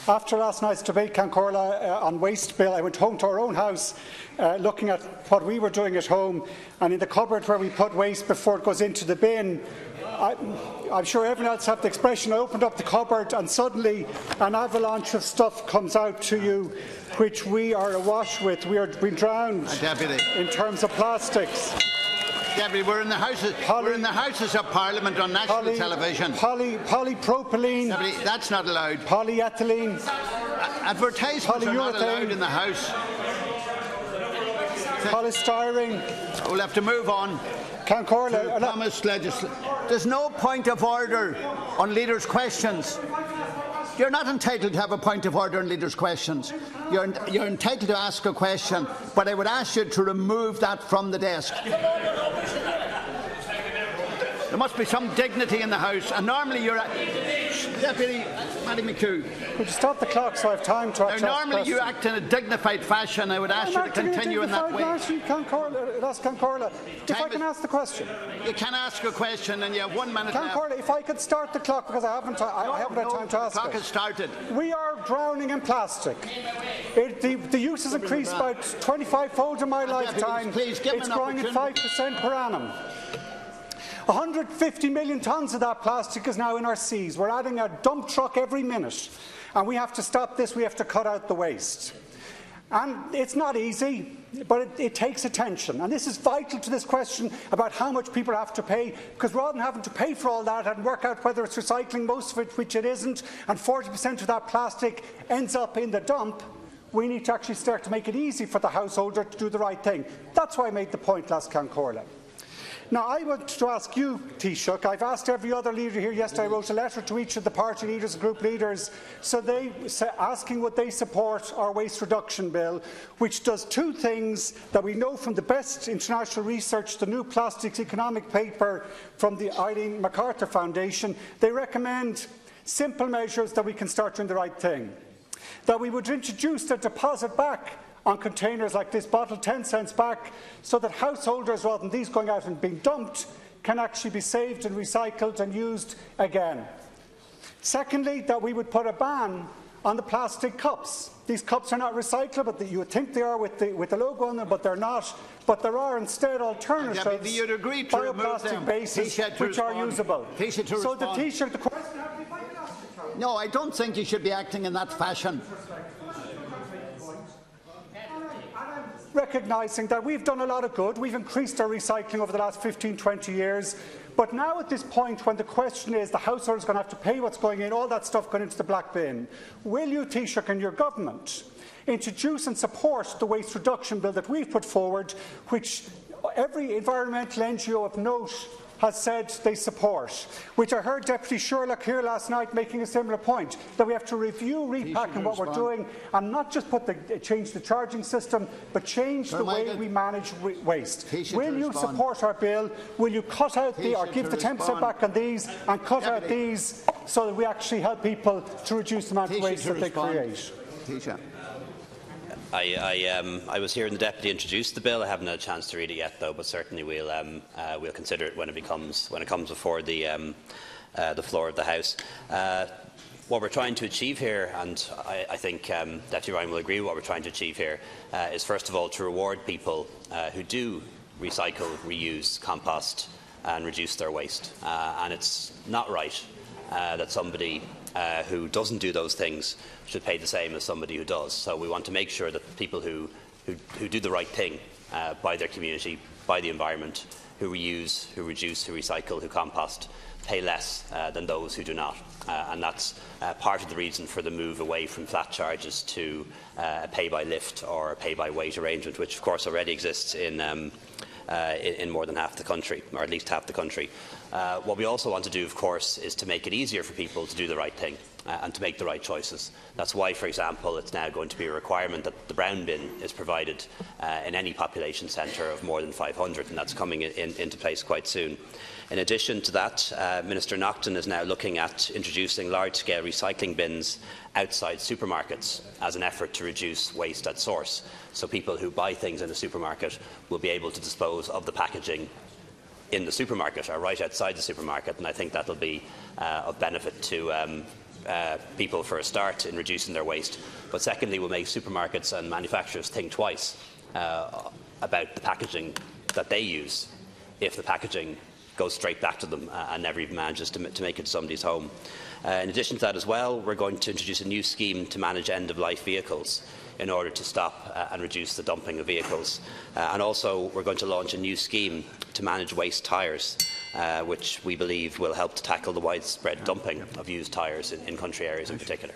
After last night's debate, Ceann Comhairle, on waste bill, I went home to our own house, looking at what we were doing at home, and in the cupboard where we put waste before it goes into the bin, I'm sure everyone else have the expression, I opened up the cupboard and suddenly an avalanche of stuff comes out to you which we are awash with. We are being drowned in terms of plastics. Deputy, we're in the Houses of Parliament on national television. Polypropylene. Deputy, that's not allowed. Polyethylene. Advertisements are not allowed in the House. Polystyrene. We'll have to move on. Ceann Comhairle, there's no point of order on leaders' questions. You're not entitled to have a point of order on leaders' questions. You're entitled to ask a question, but I would ask you to remove that from the desk. There must be some dignity in the House, and normally you're Deputy Matty McHugh. Could you stop the clock so I have time to ask normally you act in a dignified fashion. I would ask you to continue in that way. Ceann Comhairle, if I can ask the question. You can ask a question, and you have 1 minute left. Ceann Comhairle, if I could start the clock, because I haven't had time to ask it. The clock has started. We are drowning in plastic. The use has increased by 25-fold in my lifetime. It's growing at 5% per annum. 150 million tonnes of that plastic is now in our seas. We're adding a dump truck every minute, and we have to stop this. We have to cut out the waste. And it's not easy, but it takes attention. And this is vital to this question about how much people have to pay, because rather than having to pay for all that and work out whether it's recycling, most of it, which it isn't, and 40% of that plastic ends up in the dump, we need to actually start to make it easy for the householder to do the right thing. That's why I made the point last Ceann Comhairle. Now, I want to ask you, Taoiseach, I've asked every other leader here yesterday, I wrote a letter to each of the party leaders and group leaders, asking would they support our waste reduction bill, which does two things that we know from the best international research, the new plastics economic paper from the Eileen MacArthur Foundation. They recommend simple measures that we can start doing the right thing. That we would introduce a deposit back on containers like this bottle, 10 cents back, so that householders, rather than these going out and being dumped, can actually be saved and recycled and used again. Secondly, that we would put a ban on the plastic cups. These cups are not recyclable, but you would think they are with the logo on them, but they're not. But there are instead alternatives, bioplastic bases, which are usable. So the Taoiseach, the question, no, I don't think you should be acting in that fashion. Recognising that we've done a lot of good, we've increased our recycling over the last 15-20 years, but now at this point when the question is the household is going to have to pay what's going in, all that stuff going into the black bin, will you, Taoiseach, and your government introduce and support the waste reduction bill that we've put forward, which every environmental NGO of note has said they support, which I heard Deputy Sherlock here last night making a similar point, that we have to review repacking what we're doing and not just change the charging system, but change the way we manage waste. Will you support our bill? Will you cut out or give the 10% back on these and cut out these so that we actually help people to reduce the amount of waste that they create? I was hearing the Deputy introduce the bill. I haven't had a chance to read it yet, though, but certainly we'll consider it when it comes before the floor of the House. What we're trying to achieve here, and I think Deputy Ryan will agree with what we're trying to achieve here, is first of all to reward people who do recycle, reuse, compost and reduce their waste. And it's not right that somebody who doesn't do those things should pay the same as somebody who does. So we want to make sure that people who do the right thing by their community, by the environment, who reuse, who reduce, who recycle, who compost, pay less than those who do not. And that's part of the reason for the move away from flat charges to a pay-by-lift or a pay-by-weight arrangement, which of course already exists in more than half the country, or at least half the country. What we also want to do, of course, is to make it easier for people to do the right thing and to make the right choices. That's why, for example, it's now going to be a requirement that the brown bin is provided in any population centre of more than 500, and that's coming into place quite soon. In addition to that, Minister Naughton is now looking at introducing large-scale recycling bins outside supermarkets as an effort to reduce waste at source. So people who buy things in a supermarket will be able to dispose of the packaging in the supermarket or right outside the supermarket, and I think that will be of benefit to people for a start in reducing their waste, but secondly will make supermarkets and manufacturers think twice about the packaging that they use if the packaging goes straight back to them and never even manages to make it to somebody's home. In addition to that as well, we're going to introduce a new scheme to manage end-of-life vehicles in order to stop and reduce the dumping of vehicles. And also we're going to launch a new scheme to manage waste tyres, which we believe will help to tackle the widespread dumping of used tyres in country areas in particular.